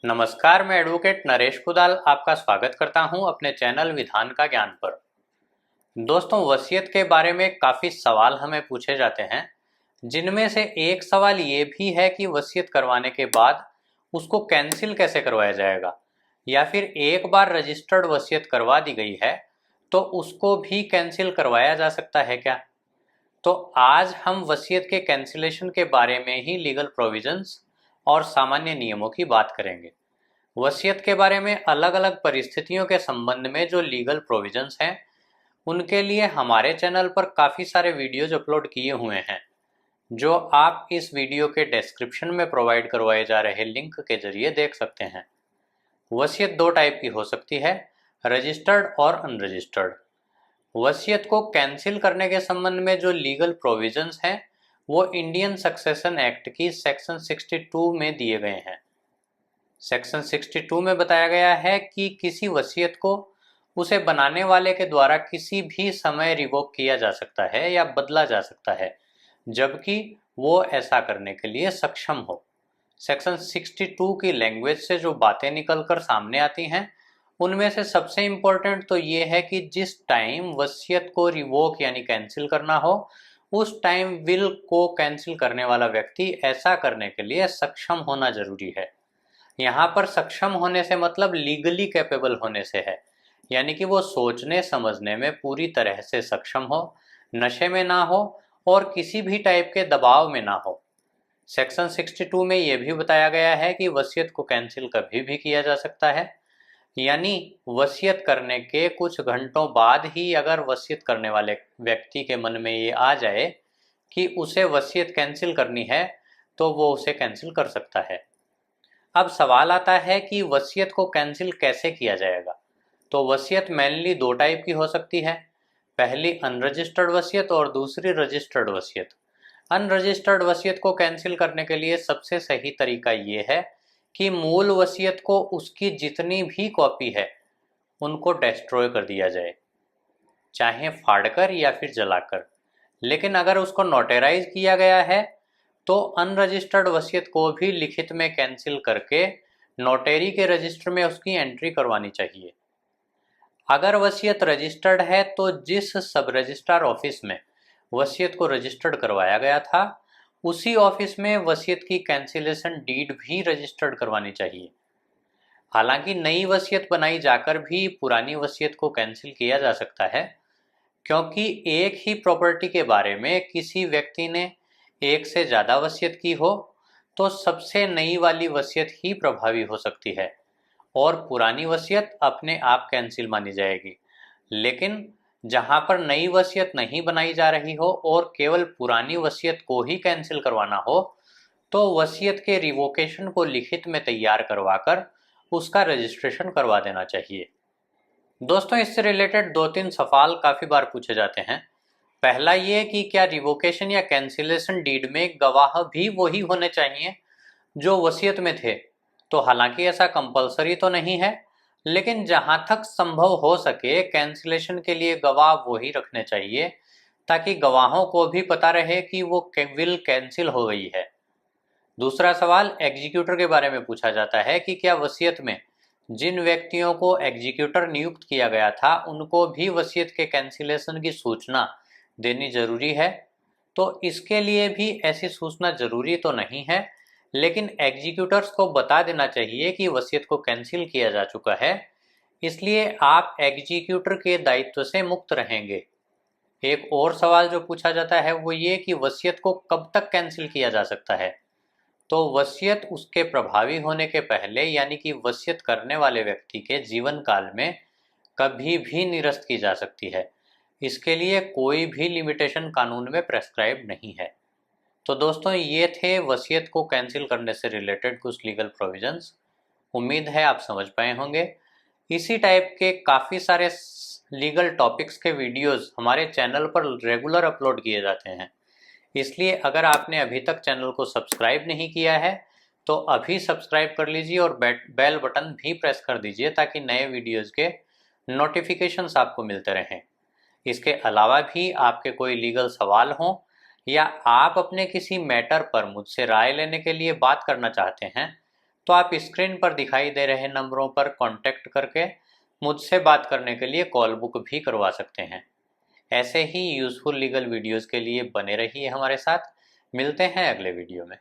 नमस्कार, मैं एडवोकेट नरेश कुदाल आपका स्वागत करता हूं अपने चैनल विधान का ज्ञान पर। दोस्तों, वसीयत के बारे में काफ़ी सवाल हमें पूछे जाते हैं, जिनमें से एक सवाल ये भी है कि वसीयत करवाने के बाद उसको कैंसिल कैसे करवाया जाएगा, या फिर एक बार रजिस्टर्ड वसीयत करवा दी गई है तो उसको भी कैंसिल करवाया जा सकता है क्या। तो आज हम वसीयत के कैंसिलेशन के बारे में ही लीगल प्रोविजंस और सामान्य नियमों की बात करेंगे। वसीयत के बारे में अलग अलग परिस्थितियों के संबंध में जो लीगल प्रोविजंस हैं, उनके लिए हमारे चैनल पर काफ़ी सारे वीडियोज अपलोड किए हुए हैं, जो आप इस वीडियो के डिस्क्रिप्शन में प्रोवाइड करवाए जा रहे लिंक के जरिए देख सकते हैं। वसीयत दो टाइप की हो सकती है, रजिस्टर्ड और अनरजिस्टर्ड। वसीयत को कैंसिल करने के संबंध में जो लीगल प्रोविजंस हैं, वो इंडियन सक्सेशन एक्ट की सेक्शन 62 में दिए गए हैं। सेक्शन 62 में बताया गया है कि किसी वसीयत को उसे बनाने वाले के द्वारा किसी भी समय रिवोक किया जा सकता है या बदला जा सकता है, जबकि वो ऐसा करने के लिए सक्षम हो। सेक्शन 62 की लैंग्वेज से जो बातें निकलकर सामने आती हैं, उनमें से सबसे इम्पोर्टेंट तो ये है कि जिस टाइम वसीयत को रिवोक यानी कैंसिल करना हो, उस टाइम विल को कैंसिल करने वाला व्यक्ति ऐसा करने के लिए सक्षम होना जरूरी है। यहाँ पर सक्षम होने से मतलब लीगली कैपेबल होने से है, यानी कि वो सोचने समझने में पूरी तरह से सक्षम हो, नशे में ना हो और किसी भी टाइप के दबाव में ना हो। सेक्शन 62 में ये भी बताया गया है कि वसीयत को कैंसिल कभी भी किया जा सकता है, यानी वसीयत करने के कुछ घंटों बाद ही अगर वसीयत करने वाले व्यक्ति के मन में ये आ जाए कि उसे वसीयत कैंसिल करनी है, तो वो उसे कैंसिल कर सकता है। अब सवाल आता है कि वसीयत को कैंसिल कैसे किया जाएगा। तो वसीयत मेनली दो टाइप की हो सकती है, पहली अनरजिस्टर्ड वसीयत और दूसरी रजिस्टर्ड वसीयत। अनरजिस्टर्ड वसीयत को कैंसिल करने के लिए सबसे सही तरीका ये है कि मूल वसीयत को उसकी जितनी भी कॉपी है उनको डिस्ट्रॉय कर दिया जाए, चाहे फाड़कर या फिर जलाकर। लेकिन अगर उसको नोटराइज किया गया है तो अनरजिस्टर्ड वसीयत को भी लिखित में कैंसिल करके नोटेरी के रजिस्टर में उसकी एंट्री करवानी चाहिए। अगर वसीयत रजिस्टर्ड है तो जिस सब रजिस्ट्रार ऑफिस में वसीयत को रजिस्टर्ड करवाया गया था, उसी ऑफिस में वसीयत की कैंसिलेशन डीड भी रजिस्टर्ड करवानी चाहिए। हालांकि नई वसीयत बनाई जाकर भी पुरानी वसीयत को कैंसिल किया जा सकता है, क्योंकि एक ही प्रॉपर्टी के बारे में किसी व्यक्ति ने एक से ज़्यादा वसीयत की हो तो सबसे नई वाली वसीयत ही प्रभावी हो सकती है और पुरानी वसीयत अपने आप कैंसिल मानी जाएगी। लेकिन जहां पर नई वसीयत नहीं बनाई जा रही हो और केवल पुरानी वसीयत को ही कैंसिल करवाना हो, तो वसीयत के रिवोकेशन को लिखित में तैयार करवाकर उसका रजिस्ट्रेशन करवा देना चाहिए। दोस्तों, इससे रिलेटेड दो तीन सवाल काफ़ी बार पूछे जाते हैं। पहला ये कि क्या रिवोकेशन या कैंसिलेशन डीड में गवाह भी वही होने चाहिए जो वसीयत में थे। तो हालांकि ऐसा कंपलसरी तो नहीं है, लेकिन जहां तक संभव हो सके कैंसिलेशन के लिए गवाह वही रखने चाहिए, ताकि गवाहों को भी पता रहे कि वो विल कैंसिल हो गई है। दूसरा सवाल एग्जीक्यूटर के बारे में पूछा जाता है कि क्या वसीयत में जिन व्यक्तियों को एग्जीक्यूटर नियुक्त किया गया था उनको भी वसीयत के कैंसिलेशन की सूचना देनी जरूरी है। तो इसके लिए भी ऐसी सूचना जरूरी तो नहीं है, लेकिन एग्जीक्यूटर्स को बता देना चाहिए कि वसीयत को कैंसिल किया जा चुका है, इसलिए आप एग्जीक्यूटर के दायित्व से मुक्त रहेंगे। एक और सवाल जो पूछा जाता है वो ये कि वसीयत को कब तक कैंसिल किया जा सकता है। तो वसीयत उसके प्रभावी होने के पहले, यानी कि वसीयत करने वाले व्यक्ति के जीवन काल में कभी भी निरस्त की जा सकती है। इसके लिए कोई भी लिमिटेशन कानून में प्रेस्क्राइब नहीं है। तो दोस्तों, ये थे वसीयत को कैंसिल करने से रिलेटेड कुछ लीगल प्रोविजंस। उम्मीद है आप समझ पाए होंगे। इसी टाइप के काफ़ी सारे लीगल टॉपिक्स के वीडियोस हमारे चैनल पर रेगुलर अपलोड किए जाते हैं, इसलिए अगर आपने अभी तक चैनल को सब्सक्राइब नहीं किया है तो अभी सब्सक्राइब कर लीजिए और बेल बटन भी प्रेस कर दीजिए, ताकि नए वीडियोस के नोटिफिकेशंस आपको मिलते रहें। इसके अलावा भी आपके कोई लीगल सवाल हों या आप अपने किसी मैटर पर मुझसे राय लेने के लिए बात करना चाहते हैं, तो आप स्क्रीन पर दिखाई दे रहे नंबरों पर कांटेक्ट करके मुझसे बात करने के लिए कॉल बुक भी करवा सकते हैं। ऐसे ही यूज़फुल लीगल वीडियोज़ के लिए बने रहिए हमारे साथ। मिलते हैं अगले वीडियो में।